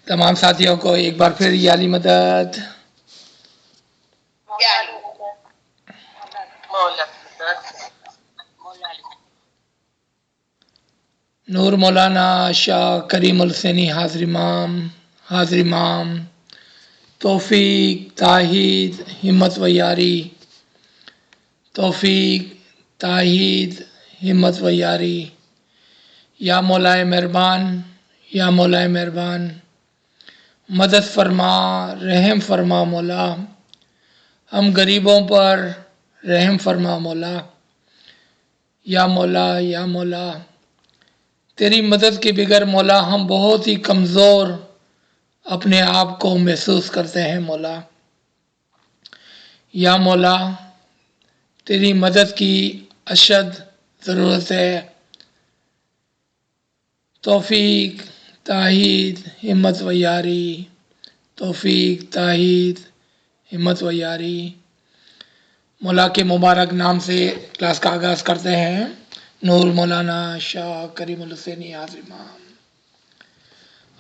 तमाम साथियों को एक बार फिर याली मदद। नूर मौलाना शाह करीमुल हुसैनी हाजिर इमाम तौफीक ताहिद हिम्मत व यारी, तौफीक ताहिद हिम्मत व यारी। या मौलाए मेहरबान मदद फरमा रहम फरमा मौला, हम गरीबों पर रहम फरमा मौला। या मौला तेरी मदद के बगैर मौला हम बहुत ही कमज़ोर अपने आप को महसूस करते हैं मौला। या मौला तेरी मदद की अशद ज़रूरत है। तौफीक ताहिद हिम्मत व यारी, तौफीक ताहिद हिम्मत व यारी। मौला के मुबारक नाम से क्लास का आगाज़ करते हैं। नूर मौलाना शाह करीमुल हुसैनी हाजिर इमाम।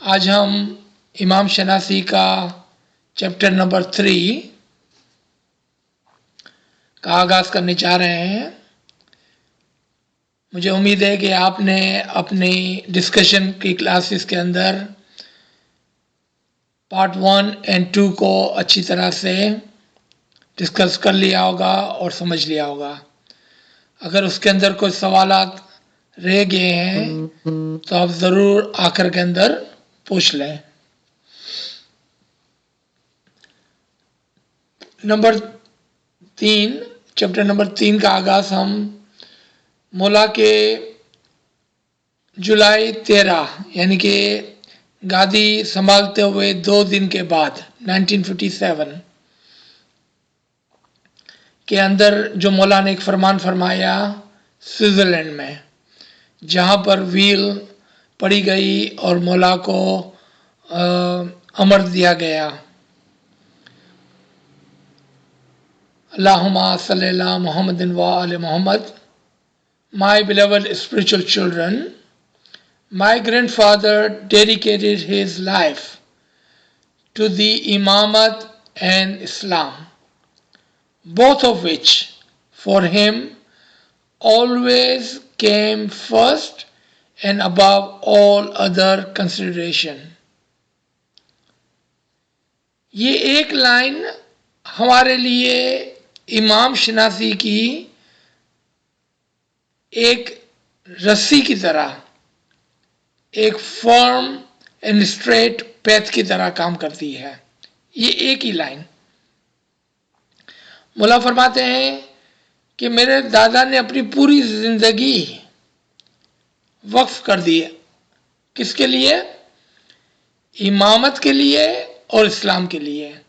आज हम इमाम शनासी का चैप्टर नंबर 3 का आगाज़ करने जा रहे हैं। मुझे उम्मीद है कि आपने अपनी डिस्कशन की क्लासेस के अंदर पार्ट 1 और 2 को अच्छी तरह से डिस्कस कर लिया होगा और समझ लिया होगा। अगर उसके अंदर कोई सवालात रह गए हैं तो आप ज़रूर आखिर के अंदर पूछ लें। चैप्टर नंबर 3 का आगाज़ हम मौला के जुलाई 13 यानी कि गादी संभालते हुए 2 दिन के बाद 1957 के अंदर जो मौला ने एक फरमान फरमाया स्विट्ज़रलैंड में, जहाँ पर व्हील पड़ी गई और मौला को अमर दिया गया। अल्लाहुम्मा सल्ली अला मुहम्मदिन व आले Muhammad. My beloved spiritual children, my grandfather dedicated his life to the Imamat and Islam, both of which for him always came first and above all other consideration. ये एक लाइन हमारे लिए इमाम शनासी की एक रस्सी की तरह, एक फर्म एंड स्ट्रेट पैथ की तरह काम करती है। ये एक ही लाइन। मौला फरमाते हैं कि मेरे दादा ने अपनी पूरी जिंदगी वक्फ कर दी। किसके लिए? इमामत के लिए और इस्लाम के लिए।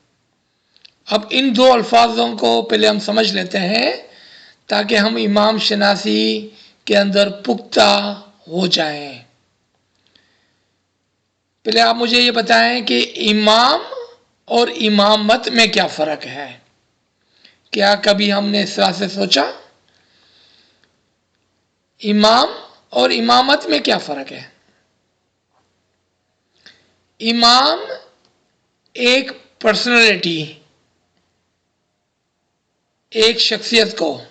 अब इन दो अल्फाजों को पहले हम समझ लेते हैं ताकि हम इमाम शनासी के अंदर पुख्ता हो जाएं। पहले आप मुझे ये बताएं कि इमाम और इमामत में क्या फ़र्क है? क्या कभी हमने इस तरह से सोचा? इमाम और इमामत में क्या फ़र्क है? इमाम एक पर्सनैलिटी, एक शख्सियत को,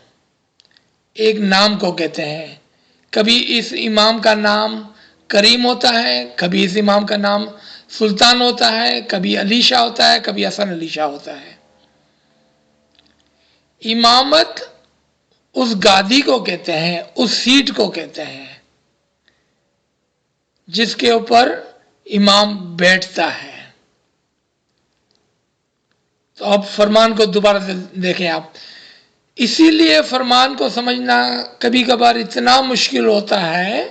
एक नाम को कहते हैं। कभी इस इमाम का नाम करीम होता है, कभी इस इमाम का नाम सुल्तान होता है, कभी अली शाह होता है, कभी हसन अली शाह होता है। इमामत उस गादी को कहते हैं, उस सीट को कहते हैं जिसके ऊपर इमाम बैठता है। तो अब फरमान को दोबारा से देखें आप। इसीलिए फरमान को समझना कभी कभार इतना मुश्किल होता है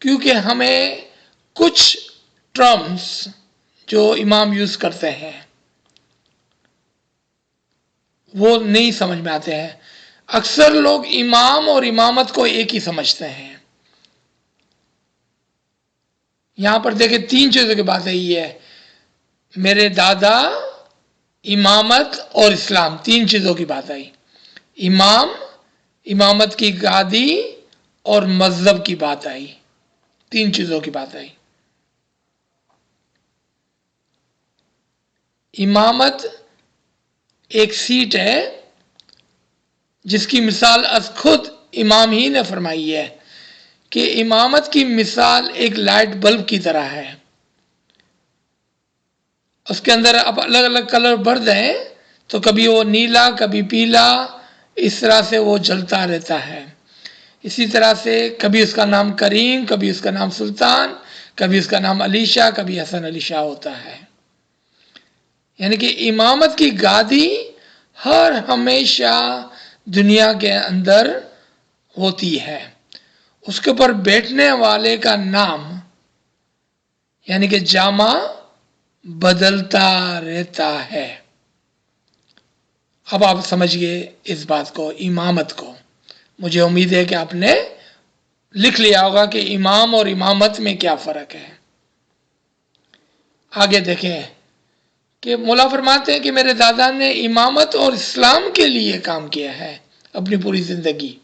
क्योंकि हमें कुछ टर्म्स जो इमाम यूज करते हैं वो नहीं समझ में आते हैं। अक्सर लोग इमाम और इमामत को एक ही समझते हैं। यहां पर देखें 3 चीजों की बात है। ये मेरे दादा, इमामत और इस्लाम, 3 चीजों की बात आई। इमाम, इमामत की गादी और मजहब की बात आई। 3 चीजों की बात आई। इमामत एक सीट है जिसकी मिसाल अज खुद इमाम ही ने फरमाई है कि इमामत की मिसाल एक लाइट बल्ब की तरह है। उसके अंदर आप अलग अलग कलर भर दें तो कभी वो नीला कभी पीला, इस तरह से वो जलता रहता है। इसी तरह से कभी उसका नाम करीम, कभी उसका नाम सुल्तान, कभी उसका नाम अलीशा, कभी हसन अलीशा होता है। यानी कि इमामत की गादी हर हमेशा दुनिया के अंदर होती है। उसके ऊपर बैठने वाले का नाम यानी कि जामा बदलता रहता है। अब आप समझिए इस बात को, इमामत को। मुझे उम्मीद है कि आपने लिख लिया होगा कि इमाम और इमामत में क्या फर्क है। आगे देखें कि मौला फरमाते हैं कि मेरे दादा ने इमामत और इस्लाम के लिए काम किया है अपनी पूरी जिंदगी।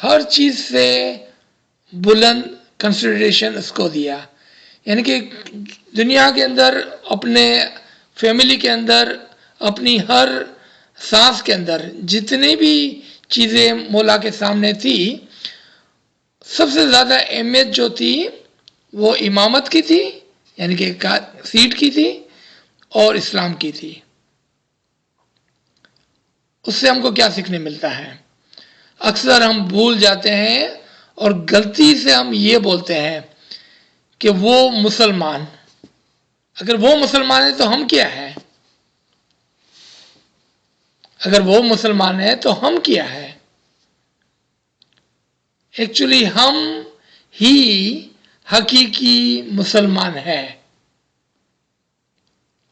हर चीज से बुलंद कंसिडरेशन उसको दिया। यानी कि दुनिया के अंदर, अपने फैमिली के अंदर, अपनी हर सांस के अंदर जितनी भी चीज़ें मौला के सामने थी, सबसे ज़्यादा अहमियत जो थी वो इमामत की थी, यानी कि सीट की थी, और इस्लाम की थी। उससे हमको क्या सीखने मिलता है? अक्सर हम भूल जाते हैं और गलती से हम ये बोलते हैं कि वो मुसलमान, अगर वो मुसलमान है तो हम क्या है? अगर वो मुसलमान है तो हम क्या है? एक्चुअली हम ही हकीकी मुसलमान है।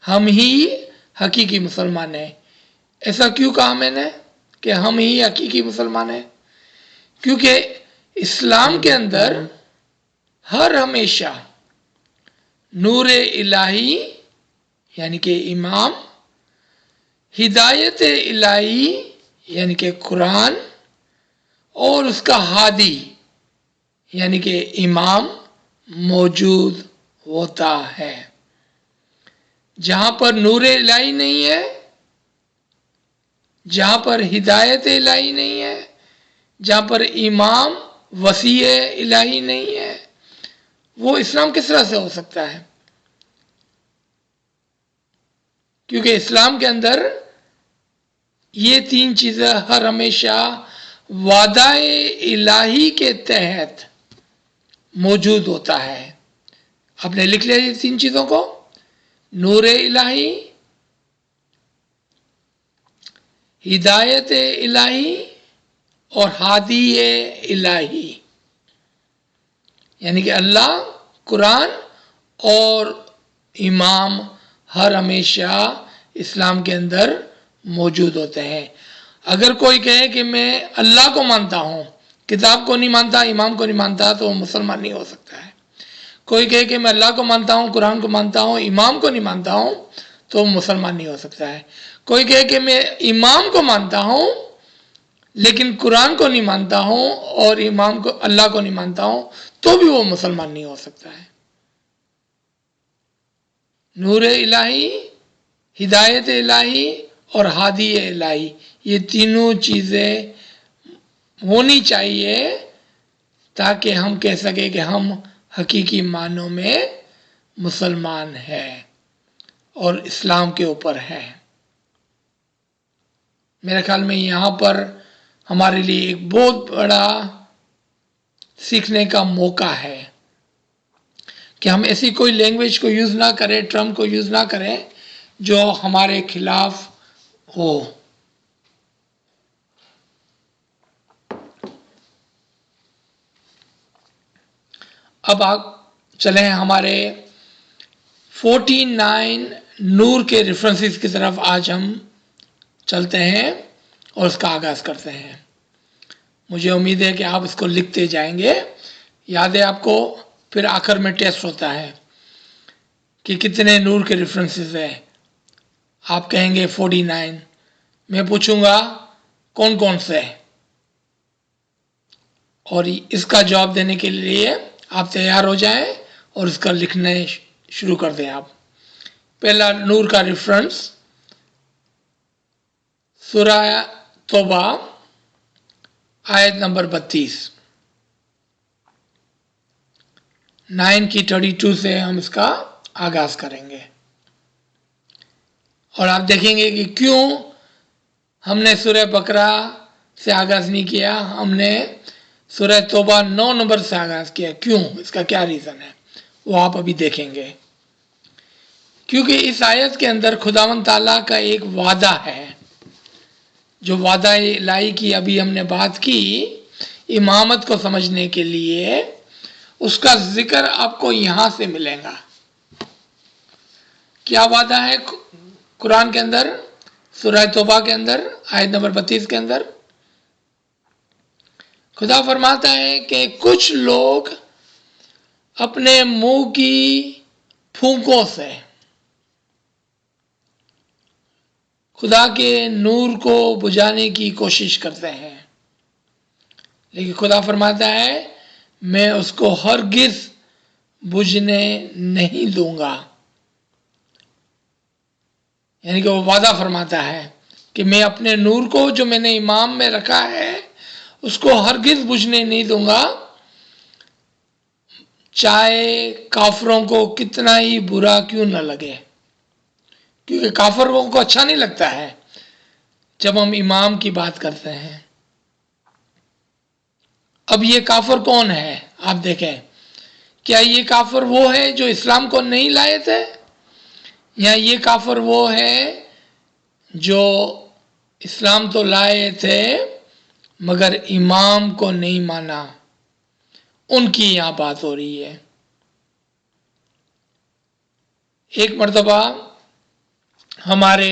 हम ही हकीकी मुसलमान है। ऐसा क्यों कहा मैंने कि हम ही हकीकी मुसलमान है? क्योंकि इस्लाम के अंदर हर हमेशा नूर इलाही यानी कि इमाम, हिदायत इलाही यानी कि कुरान, और उसका हादी यानी कि इमाम मौजूद होता है। जहां पर नूर इलाही नहीं है, जहां पर हिदायत इलाही नहीं है, जहां पर इमाम वसी इलाही नहीं है, वो इस्लाम किस तरह से हो सकता है? क्योंकि इस्लाम के अंदर ये तीन चीजें हर हमेशा वादाए इलाही के तहत मौजूद होता है। आपने लिख लिया ये तीन चीजों को? नूर इलाही, हिदायत इलाही और हादी इलाही, यानी कि अल्लाह, कुरान और इमाम हर हमेशा इस्लाम के अंदर मौजूद होते हैं। अगर कोई कहे कि मैं अल्लाह को मानता हूँ, किताब को नहीं मानता, इमाम को नहीं मानता, तो वो मुसलमान नहीं हो सकता है। कोई कहे कि मैं अल्लाह को मानता हूँ, कुरान को मानता हूँ, इमाम को नहीं मानता हूँ, तो मुसलमान नहीं हो सकता है। कोई कहे कि मैं इमाम को मानता हूँ लेकिन कुरान को नहीं मानता हूँ और इमाम को, अल्लाह को नहीं मानता हूँ, तो भी वो मुसलमान नहीं हो सकता है। नूर इलाही, हिदायत इलाही और हादी इलाही, ये तीनों चीज़ें होनी चाहिए ताकि हम कह सके कि हम हकीकी मानों में मुसलमान हैं और इस्लाम के ऊपर हैं। मेरे ख्याल में यहाँ पर हमारे लिए एक बहुत बड़ा सीखने का मौका है कि हम ऐसी कोई लैंग्वेज को यूज़ ना करें, टर्म को यूज़ ना करें जो हमारे खिलाफ हो। अब आप चलें हमारे 49 नूर के रेफरेंसेस की तरफ आज हम चलते हैं और उसका आगाज़ करते हैं। मुझे उम्मीद है कि आप इसको लिखते जाएंगे। याद है आपको, फिर आखिर में टेस्ट होता है कि कितने नूर के रेफरेंसेस हैं। आप कहेंगे 49, मैं पूछूंगा कौन कौन से, और इसका जवाब देने के लिए आप तैयार हो जाएं और इसका लिखने शुरू कर दें आप। पहला नूर का रेफरेंस सूरह तौबा आयत नंबर 32, 9 की 32 से हम इसका आगाज करेंगे और आप देखेंगे कि क्यों हमने सूरह बकरा से आगाज नहीं किया, हमने सूरह तौबा 9 नंबर से आगाज किया। क्यों? इसका क्या रीजन है वो आप अभी देखेंगे। क्योंकि इस आयत के अंदर खुदावंद ताला का एक वादा है, जो वादा इलाही की अभी हमने बात की इमामत को समझने के लिए, उसका जिक्र आपको यहां से मिलेगा। क्या वादा है कुरान के अंदर? सूरह तौबा के अंदर आयत नंबर 32 के अंदर खुदा फरमाता है कि कुछ लोग अपने मुंह की फूंकों से खुदा के नूर को बुझाने की कोशिश करते हैं, लेकिन खुदा फरमाता है मैं उसको हरगिज बुझने नहीं दूंगा। यानी कि वो वादा फरमाता है कि मैं अपने नूर को जो मैंने इमाम में रखा है उसको हरगिज बुझने नहीं दूंगा, चाहे काफरों को कितना ही बुरा क्यों न लगे। क्योंकि काफरों को अच्छा नहीं लगता है जब हम इमाम की बात करते हैं। अब ये काफर कौन है आप देखें, क्या ये काफर वो है जो इस्लाम को नहीं लाए थे, या ये काफर वो है जो इस्लाम तो लाए थे मगर इमाम को नहीं माना? उनकी यहां बात हो रही है। एक मर्तबा हमारे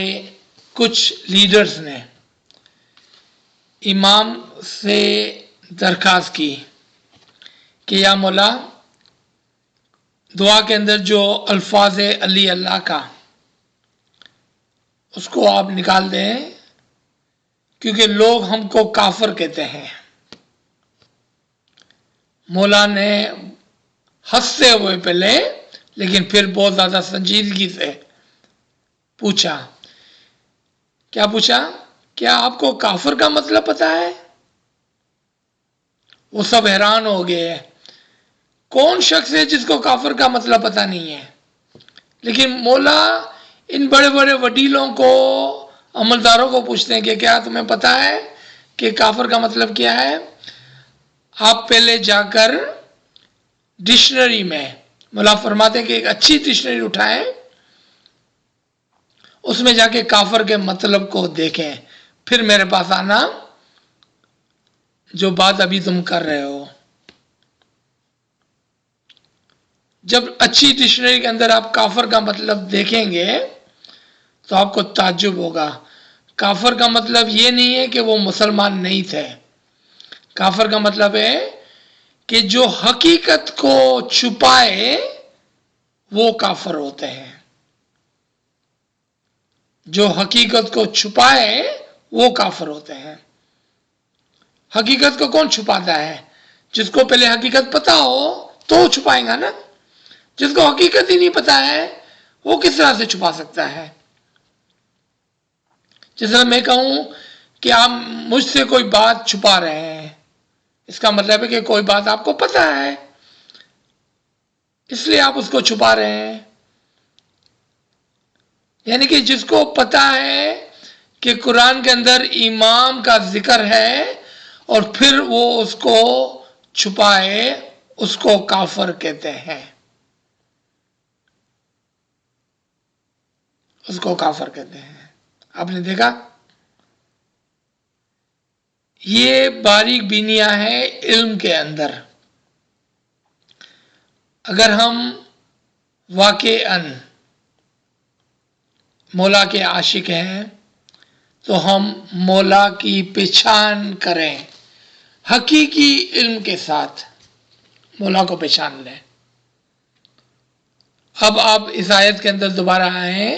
कुछ लीडर्स ने इमाम से दरखास्त की कि या मौला दुआ के अंदर जो अल्फाज अली अल्लाह का उसको आप निकाल दें, क्योंकि लोग हमको काफर कहते हैं। मौला ने हंसते हुए पहले, लेकिन फिर बहुत ज्यादा संजीदगी से पूछा। क्या पूछा? क्या आपको काफर का मतलब पता है? वो सब हैरान हो गए, कौन शख्स है जिसको काफर का मतलब पता नहीं है? लेकिन मौला इन बड़े बड़े वडीलों को, अमलदारों को पूछते हैं कि क्या तुम्हें पता है कि काफर का मतलब क्या है? आप पहले जाकर डिक्शनरी में, मौला फरमाते हैं कि एक अच्छी डिक्शनरी उठाएं, उसमें जाके काफर के मतलब को देखें, फिर मेरे पास आना जो बात अभी तुम कर रहे हो। जब अच्छी डिक्शनरी के अंदर आप काफर का मतलब देखेंगे तो आपको ताज्जुब होगा। काफर का मतलब ये नहीं है कि वो मुसलमान नहीं थे। काफर का मतलब है कि जो हकीकत को छुपाए वो काफर होते हैं। जो हकीकत को छुपाए वो काफर होते हैं। हकीकत को कौन छुपाता है? जिसको पहले हकीकत पता हो तो छुपाएगा ना। जिसको हकीकत ही नहीं पता है वो किस तरह से छुपा सकता है? जैसे मैं कहूं कि आप मुझसे कोई बात छुपा रहे हैं, इसका मतलब है कि कोई बात आपको पता है, इसलिए आप उसको छुपा रहे हैं। यानी कि जिसको पता है कि कुरान के अंदर इमाम का जिक्र है और फिर वो उसको छुपाए, उसको काफर कहते हैं। उसको काफर कहते हैं। आपने देखा, ये बारीक बीनियां है इल्म के अंदर। अगर हम वाक़ईअन मौला के आशिक हैं तो हम मौला की पहचान करें, हकीकी इल्म के साथ मौला को पहचान लें। अब आप इस आयत के अंदर दोबारा आए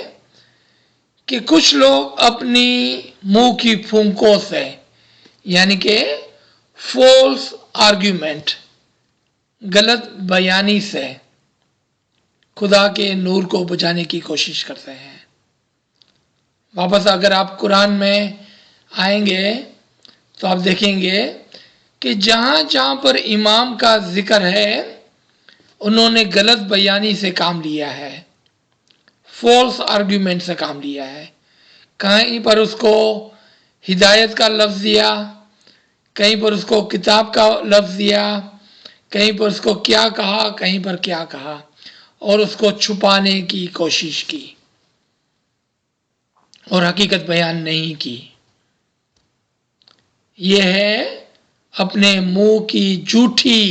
कि कुछ लोग अपनी मुंह की फूंकों से, यानी कि फॉल्स आर्ग्यूमेंट, गलत बयानी से خدا کے نور کو بجھانے کی کوشش کرتے ہیں۔ واپس اگر آپ قرآن میں آئیں گے تو آپ دیکھیں گے کہ جہاں جہاں پر امام کا ذکر ہے انہوں نے غلط بیانی سے کام لیا ہے، فالس آرگیومنٹ سے کام لیا ہے۔ کہیں پر اس کو ہدایت کا لفظ دیا، کہیں پر اس کو کتاب کا لفظ دیا، کہیں پر اس کو کیا کہا، کہیں پر کیا کہا، اور اس کو چھپانے کی کوشش کی اور حقیقت بیان نہیں کی۔ یہ ہے اپنے منہ کی جھوٹی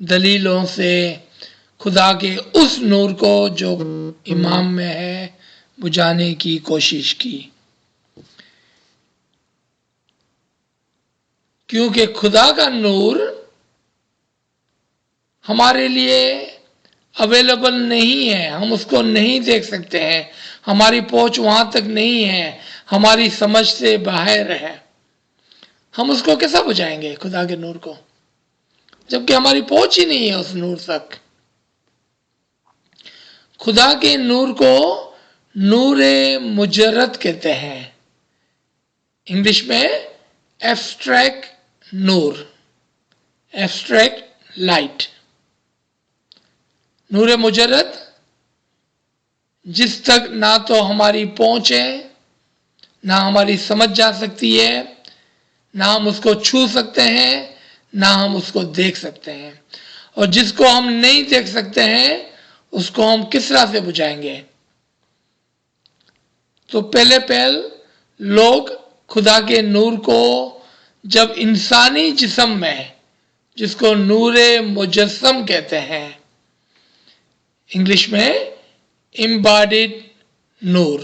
دلیلوں سے خدا کے اس نور کو جو امام میں ہے بجھانے کی کوشش کی، کیونکہ خدا کا نور ہمارے لیے اویلیبل نہیں ہے، ہم اس کو نہیں دیکھ سکتے ہیں، ہماری پہنچ وہاں تک نہیں ہے، ہماری سمجھ سے باہر ہے۔ ہم اس کو کیسا بجھائیں گے خدا کے نور کو جبکہ ہماری پہنچ ہی نہیں ہے اس نور تک۔ خدا کے نور کو نور مجرد کہتے ہیں، انگلش میں ایبسٹریکٹ نور، ایبسٹریکٹ لائٹ۔ نور مجرد جس تک نہ تو ہماری پہنچ ہے، نہ ہماری سمجھ جا سکتی ہے، نہ ہم اس کو چھو سکتے ہیں، نہ ہم اس کو دیکھ سکتے ہیں، اور جس کو ہم نہیں دیکھ سکتے ہیں اس کو ہم کس طرح سے بجھائیں گے؟ تو پہلے لوگ خدا کے نور کو جب انسانی جسم میں، جس کو نور مجسم کہتے ہیں انگلش میں امباڈیڈ نور،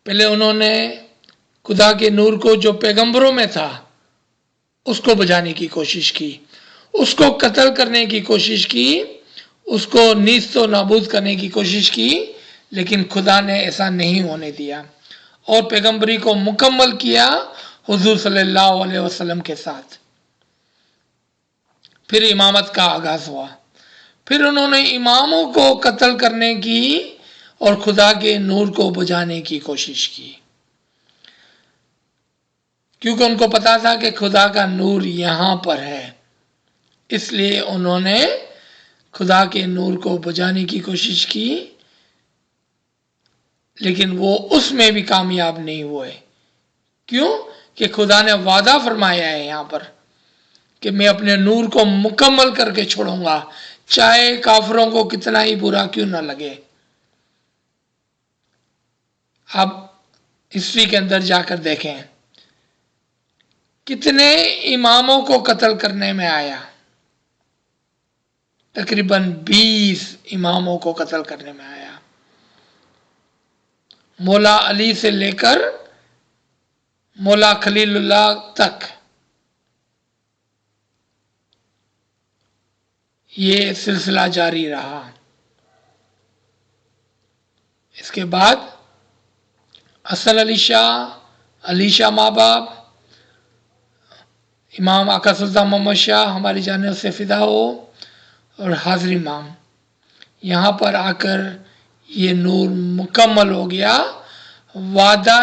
پہلے انہوں نے خدا کے نور کو جو پیغمبروں میں تھا اس کو بجھانے کی کوشش کی، اس کو قتل کرنے کی کوشش کی، اس کو نیست و نابود کرنے کی کوشش کی، لیکن خدا نے ایسا نہیں ہونے دیا اور پیغمبری کو مکمل کیا حضور صلی اللہ علیہ وسلم کے ساتھ۔ پھر امامت کا آغاز ہوا، پھر انہوں نے اماموں کو قتل کرنے کی اور خدا کے نور کو بجھانے کی کوشش کی، کیونکہ ان کو پتا تھا کہ خدا کا نور یہاں پر ہے، اس لیے انہوں نے خدا کے نور کو بجھانے کی کوشش کی، لیکن وہ اس میں بھی کامیاب نہیں ہوئے۔ کیوں؟ کہ خدا نے وعدہ فرمایا ہے یہاں پر کہ میں اپنے نور کو مکمل کر کے چھوڑوں گا، چاہے کافروں کو کتنا ہی برا کیوں نہ لگے۔ آپ ہسٹری کے اندر جا کر دیکھیں کتنے اماموں کو قتل کرنے میں آیا، تقریباً 20 اماموں کو قتل کرنے میں آیا، مولا علی سے لے کر مولا خلیل اللہ تک۔ یہ سلسلہ جاری رہا۔ اس کے بعد حسن علی شاہ ماں باپ، امام آقا سلطان محمد شاہ ہماری جانب سے فدا ہو، اور حاضر امام، یہاں پر آ کر یہ نور مکمل ہو گیا وعدہ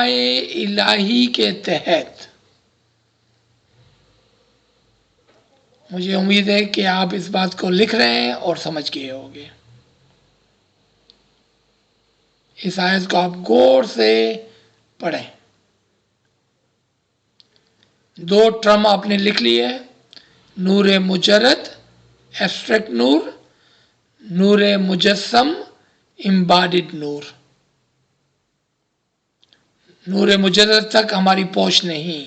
الہی کے تحت۔ مجھے امید ہے کہ آپ اس بات کو لکھ رہے ہیں اور سمجھ گئے ہوں گے۔ اس آیت کو آپ غور سے پڑھیں۔ 2 ٹرم آپ نے لکھ لیے، نور مجرد ایبسٹریکٹ نور، نور مجسم امباڈیڈ نور۔ نور مجرد تک ہماری پہنچ نہیں،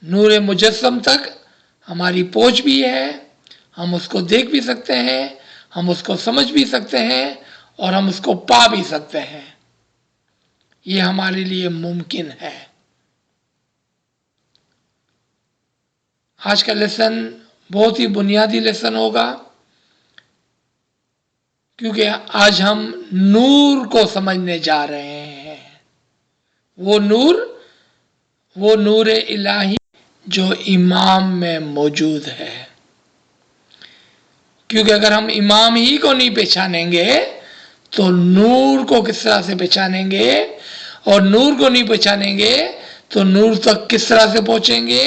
نور مجسم تک ہماری پہنچ بھی ہے، ہم اس کو دیکھ بھی سکتے ہیں، ہم اس کو سمجھ بھی سکتے ہیں، اور ہم اس کو پا بھی سکتے ہیں، یہ ہمارے لیے ممکن ہے۔ آج کا لیسن بہت ہی بنیادی لیسن ہوگا، کیونکہ آج ہم نور کو سمجھنے جا رہے ہیں، وہ نور الہی جو امام میں موجود ہے۔ کیونکہ اگر ہم امام ہی کو نہیں پہچانیں گے تو نور کو کس طرح سے پہچانیں گے، اور نور کو نہیں پہچانیں گے تو نور تک کس طرح سے پہنچیں گے،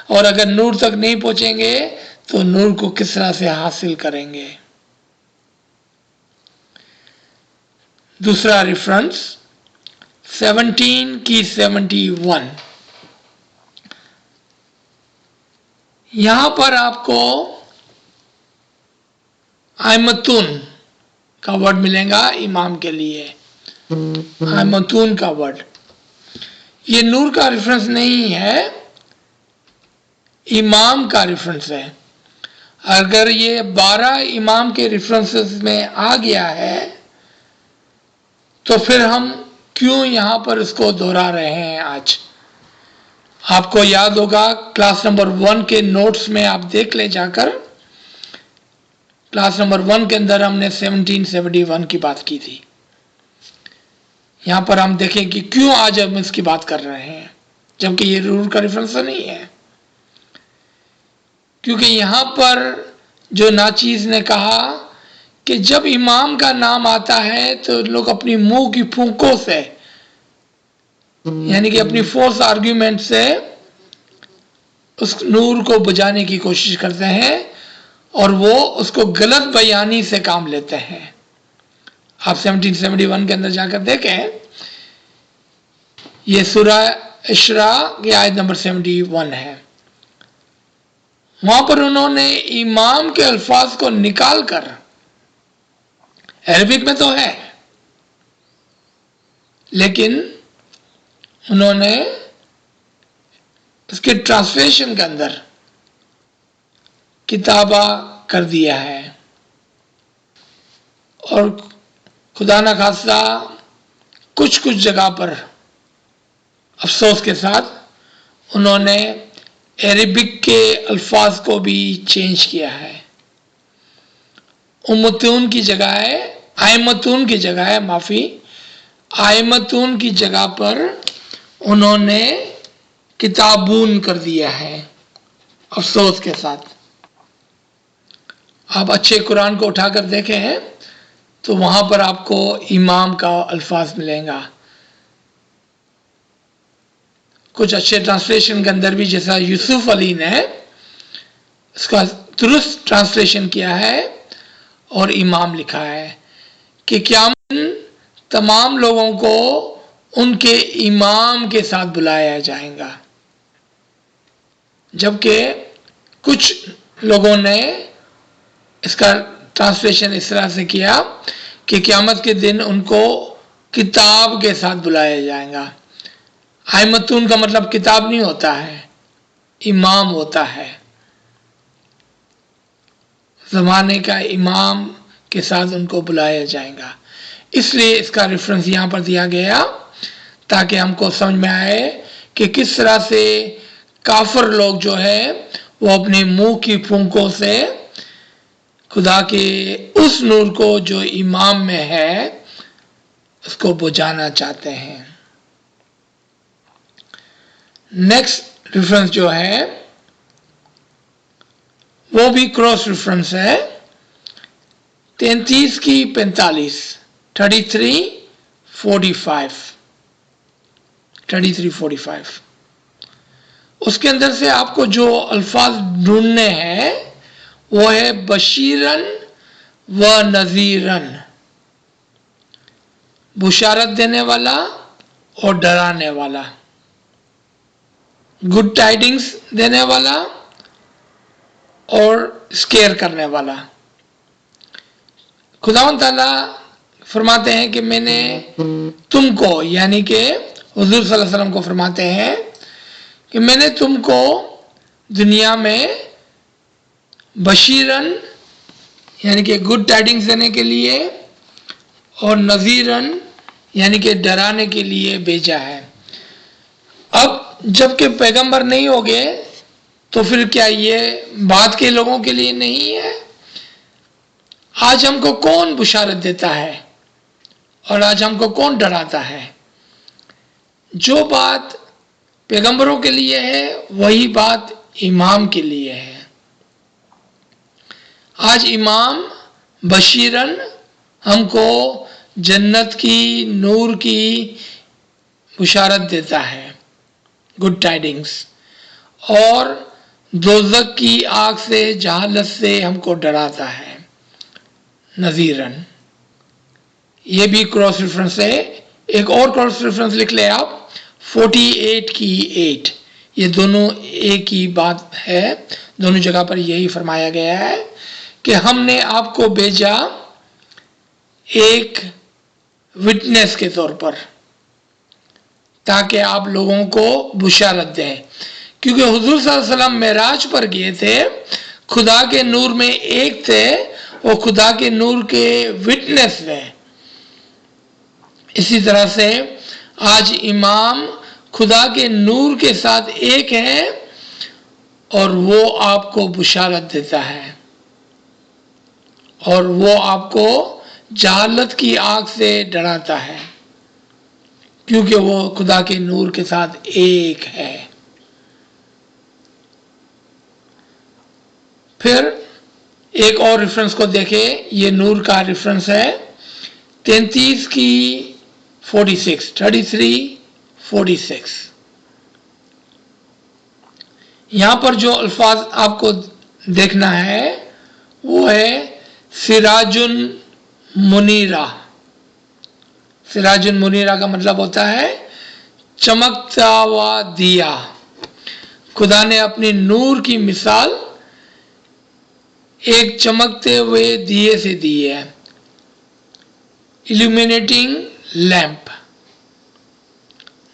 اور اگر نور تک نہیں پہنچیں گے تو نور کو کس طرح سے حاصل کریں گے۔ دوسرا ریفرنس 17 کی 71، یہاں پر آپ کو آئمتون کا ورڈ ملے گا امام کے لیے، آئمتون کا ورڈ، یہ نور کا ریفرنس نہیں ہے، امام کا ریفرنس ہے۔ اگر یہ 12 امام کے ریفرنسز میں آ گیا ہے تو پھر ہم کیوں یہاں پر اس کو دہرا رہے ہیں آج؟ آپ کو یاد ہوگا کلاس نمبر 1 کے نوٹس میں آپ دیکھ لیں جا کر، کلاس نمبر 1 کے اندر ہم نے 1771 کی بات کی تھی۔ یہاں پر ہم دیکھیں کہ کیوں آج ہم اس کی بات کر رہے ہیں جبکہ یہ نور کا ریفرنس نہیں ہے، کیونکہ یہاں پر جو ناچیز نے کہا کہ جب امام کا نام آتا ہے تو لوگ اپنی منہ کی پھونکوں سے، یعنی کہ اپنی فورس آرگیومنٹ سے اس نور کو بجھانے کی کوشش کرتے ہیں اور وہ اس کو غلط بیانی سے کام لیتے ہیں۔ آپ 1771 کے اندر جا کر دیکھیں، یہ سورہ اسراء کی آیت نمبر 71 ہے، وہاں پر انہوں نے امام کے الفاظ کو نکال کر، عربک میں تو ہے لیکن انہوں نے اس کے ٹرانسلیشن کے اندر کتابہ کر دیا ہے، اور خدا نہ خواستہ کچھ جگہ پر افسوس کے ساتھ انہوں نے عربک کے الفاظ کو بھی چینج کیا ہے، امتون کی جگہ ہے، آئمتون کی جگہ ہے، معافی، آئمتون کی جگہ پر انہوں نے کتابون کر دیا ہے، افسوس کے ساتھ۔ آپ اچھے قرآن کو اٹھا کر دیکھیں تو وہاں پر آپ کو امام کا الفاظ ملیں گا، کچھ اچھے ٹرانسلیشن کے اندر بھی، جیسا یوسف علی نے اس کا درست ٹرانسلیشن کیا ہے اور امام لکھا ہے کہ قیامت تمام لوگوں کو ان کے امام کے ساتھ بلایا جائے گا، جبکہ کچھ لوگوں نے اس کا ٹرانسلیشن اس طرح سے کیا کہ قیامت کے دن ان کو کتاب کے ساتھ بلایا جائے گا۔ آئمتون کا مطلب کتاب نہیں ہوتا ہے، امام ہوتا ہے، زمانے کا امام کے ساتھ ان کو بلایا جائے گا۔ اس لیے اس کا ریفرنس یہاں پر دیا گیا تاکہ ہم کو سمجھ میں آئے کہ کس طرح سے کافر لوگ جو ہے وہ اپنے منہ کی پھونکوں سے خدا کے اس نور کو جو امام میں ہے اس کو بجھانا چاہتے ہیں۔ نیکسٹ ریفرنس جو ہے وہ بھی کراس ریفرنس ہے، 33 کی 45، 33:45 اس کے اندر سے آپ کو جو الفاظ ڈھونڈنے ہیں وہ ہے بشیرن و نذیرن، بشارت دینے والا اور ڈرانے والا، گڈ ٹائڈنگز دینے والا اور اسکیئر کرنے والا۔ خداوند تعالیٰ فرماتے ہیں کہ میں نے تم کو، یعنی کہ حضور صلی اللہ علیہ وسلم کو فرماتے ہیں کہ میں نے تم کو دنیا میں بشیرن یعنی کہ گڈ ٹائڈنگز دینے کے لیے اور نذیرن یعنی کہ ڈرانے کے لیے بھیجا ہے۔ اب جب کہ پیغمبر نہیں ہوگے تو پھر کیا یہ بعد کے لوگوں کے لیے نہیں ہے؟ آج ہم کو کون بشارت دیتا ہے اور آج ہم کو کون ڈراتا ہے؟ جو بات پیغمبروں کے لیے ہے وہی بات امام کے لیے ہے۔ آج امام بشیرن ہم کو جنت کی نور کی بشارت دیتا ہے، گڈ ٹائڈنگس، اور دوزخ کی آگ سے، جہالت سے ہم کو ڈراتا ہے، نذیرن۔ یہ بھی کراس ریفرنس ہے۔ ایک اور کراس ریفرنس لکھ لیں آپ، 48 کی 8، یہ دونوں ایک ہی بات ہے، دونوں جگہ پر یہی فرمایا گیا ہے کہ ہم نے آپ کو بھیجا ایک وٹنس کے طور پر تاکہ آپ لوگوں کو بشارت دیں، کیونکہ حضور صلی اللہ علیہ وسلم معراج پر گئے تھے، خدا کے نور میں ایک تھے، وہ خدا کے نور کے وٹنس ہیں۔ اسی طرح سے آج امام خدا کے نور کے ساتھ ایک ہے اور وہ آپ کو بشارت دیتا ہے، اور وہ آپ کو جہالت کی آگ سے ڈراتا ہے، کیونکہ وہ خدا کے نور کے ساتھ ایک ہے۔ پھر ایک اور ریفرنس کو دیکھیں، یہ نور کا ریفرنس ہے 33 کی 46۔ یہاں پر جو الفاظ آپ کو دیکھنا ہے وہ ہے سراج منیرہ۔ سراج منیرہ کا مطلب ہوتا ہے چمکتا ہوا دیا۔ خدا نے اپنی نور کی مثال ایک چمکتے ہوئے دیے سے دی ہے، illuminating لیمپ،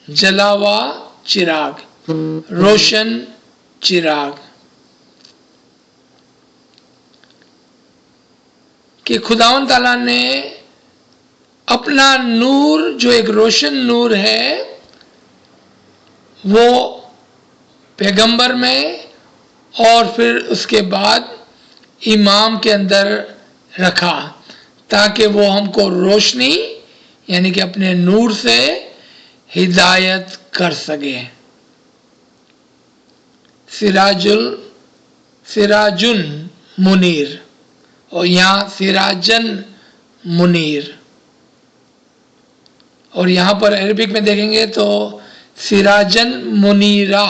جلا ہوا چراغ، روشن چراغ، کہ خداوند تعالیٰ نے اپنا نور جو ایک روشن نور ہے وہ پیغمبر میں اور پھر اس کے بعد امام کے اندر رکھا تاکہ وہ ہم کو روشنی یعنی کہ اپنے نور سے ہدایت کر سکے۔ سراجن منیر، اور یہاں سراجن منیر، اور یہاں پر عربک میں دیکھیں گے تو سراجن منیرہ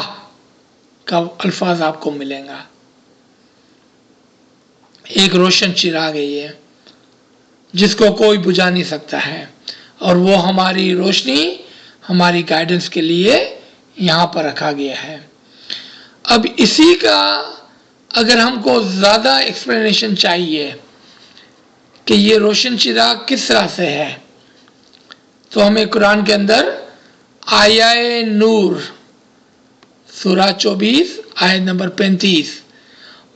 کا الفاظ آپ کو ملے گا۔ ایک روشن چراغ ہے یہ، جس کو کوئی بجھا نہیں سکتا ہے، اور وہ ہماری روشنی، ہماری گائیڈنس کے لیے یہاں پر رکھا گیا ہے۔ اب اسی کا اگر ہم کو زیادہ ایکسپلینیشن چاہیے کہ یہ روشن چراغ کس طرح سے ہے، تو ہمیں قرآن کے اندر آیہ نور سورہ 24 آیت نمبر 35،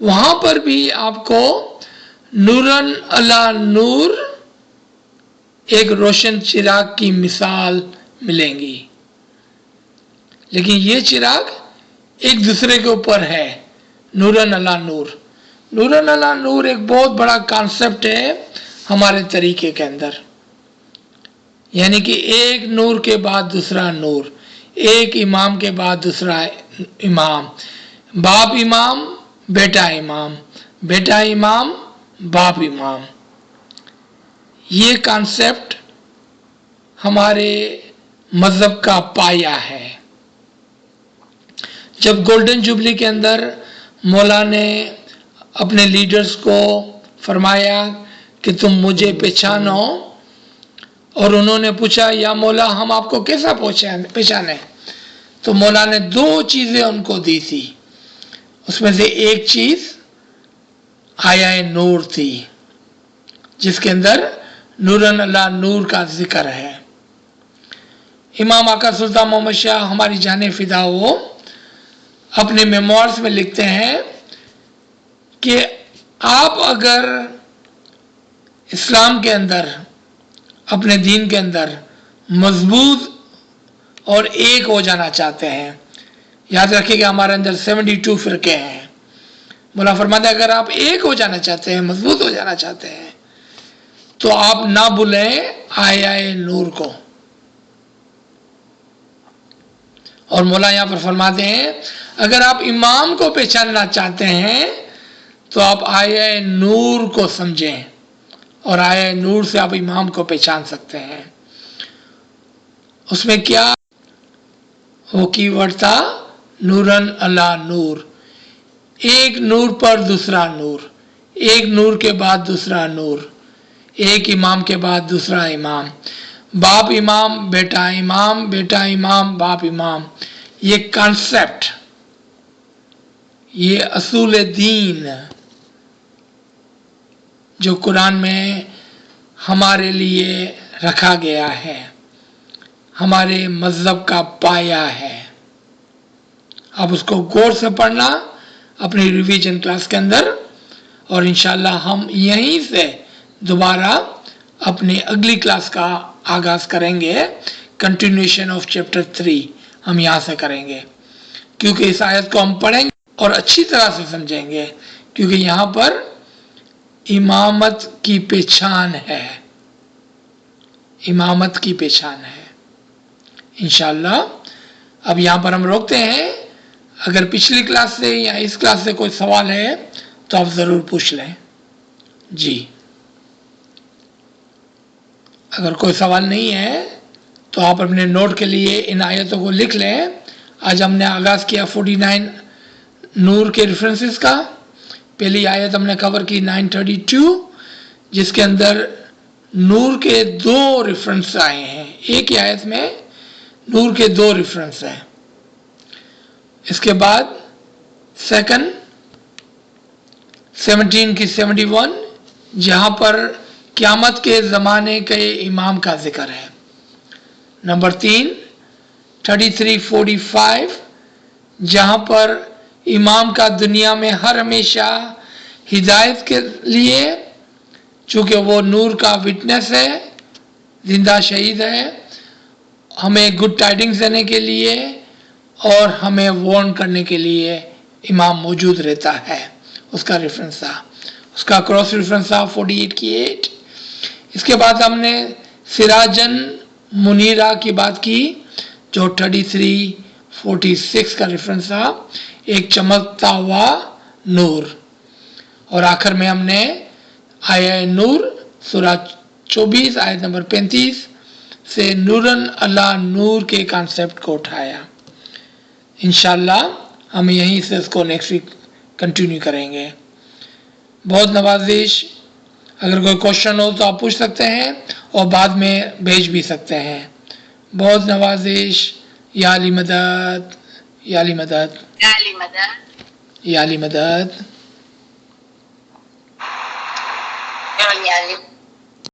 وہاں پر بھی آپ کو نورن علی نور ایک روشن چراغ کی مثال ملیں گی، لیکن یہ چراغ ایک دوسرے کے اوپر ہے۔ نورن علی نور، نورن علی نور ایک بہت بڑا کانسیپٹ ہے ہمارے طریقے کے اندر، یعنی کہ ایک نور کے بعد دوسرا نور، ایک امام کے بعد دوسرا امام، باپ امام بیٹا امام، بیٹا امام باپ امام۔ یہ کانسیپٹ ہمارے مذہب کا پایا ہے۔ جب گولڈن جوبلی کے اندر مولا نے اپنے لیڈرز کو فرمایا کہ تم مجھے پہچانو، اور انہوں نے پوچھا یا مولا ہم آپ کو کیسا پہچانے، تو مولا نے 2 چیزیں ان کو دی تھی، اس میں سے ایک چیز آیہ نور تھی جس کے اندر نورن علی نور کا ذکر ہے۔ امام آقا سلطان محمد شاہ ہماری جان فدا ہو اپنے میموارز میں لکھتے ہیں کہ آپ اگر اسلام کے اندر، اپنے دین کے اندر مضبوط اور ایک ہو جانا چاہتے ہیں، یاد رکھیں کہ ہمارے اندر 72 فرقے ہیں، مولا فرماتا ہے اگر آپ ایک ہو جانا چاہتے ہیں، مضبوط ہو جانا چاہتے ہیں، تو آپ نہ بھولیں آیہ نور کو۔ اور مولا یہاں پر فرماتے ہیں اگر آپ امام کو پہچاننا چاہتے ہیں तो आप आया नूर को समझें और आया नूर से आप इमाम को पहचान सकते हैं। उसमें क्या वो कीवर्ड था, नूरन अला नूर, एक नूर पर दूसरा नूर, एक नूर के बाद दूसरा नूर, एक इमाम के बाद दूसरा इमाम, बाप इमाम बेटा इमाम, बेटा इमाम बाप इमाम। ये कॉन्सेप्ट, ये असूल दीन जो कुरान में हमारे लिए रखा गया है, हमारे मज़हब का पाया है। आप उसको गौर से पढ़ना अपनी रिवीजन क्लास के अंदर, और इंशाल्लाह हम यहीं से दोबारा अपनी अगली क्लास का आगाज़ करेंगे। कंटिन्यूएशन ऑफ चैप्टर 3 हम यहाँ से करेंगे, क्योंकि इस आयत को हम पढ़ेंगे और अच्छी तरह से समझेंगे, क्योंकि यहाँ पर इमामत की पहचान है, इमामत की पहचान है। इंशाल्लाह अब यहाँ पर हम रोकते हैं। अगर पिछली क्लास से या इस क्लास से कोई सवाल है तो आप ज़रूर पूछ लें जी। अगर कोई सवाल नहीं है तो आप अपने नोट के लिए इन आयतों को लिख लें। आज हमने आगाज़ किया 49 नूर के रेफरेंसेस का। पहली आयत हमने कवर की 932, जिसके अंदर नूर के 2 रेफरेंस आए हैं। एक ही आयत में नूर के 2 रेफरेंस हैं। इसके बाद सेकंड 17 की 71, जहाँ पर क़यामत के ज़माने के इमाम का जिक्र है। नंबर 3 3345, जहाँ पर इमाम का दुनिया में हर हमेशा हिदायत के लिए, चूँकि वो नूर का विटनेस है, जिंदा शहीद है, हमें गुड टाइडिंग्स देने के लिए और हमें वार्न करने के लिए इमाम मौजूद रहता है। उसका रेफरेंस था, उसका क्रॉस रेफरेंस था 48 की 8। इसके बाद हमने सिराजन मुनीरा की बात की, जो 3346 का रेफरेंस था, एक चमकता हुआ नूर। और आखिर में हमने आया नूर सूरा 24 आयत नंबर 35 से नूरन अला नूर के कॉन्सेप्ट को उठाया। इंशाल्लाह हम यहीं से इसको नेक्स्ट वीक कंटिन्यू करेंगे। बहुत नवाजिश, अगर कोई क्वेश्चन हो तो आप पूछ सकते हैं और बाद में भेज भी सकते हैं। बहुत नवाजिश। या अली मदद, या अली मदद, या अली मदद, या अली मदद, या अली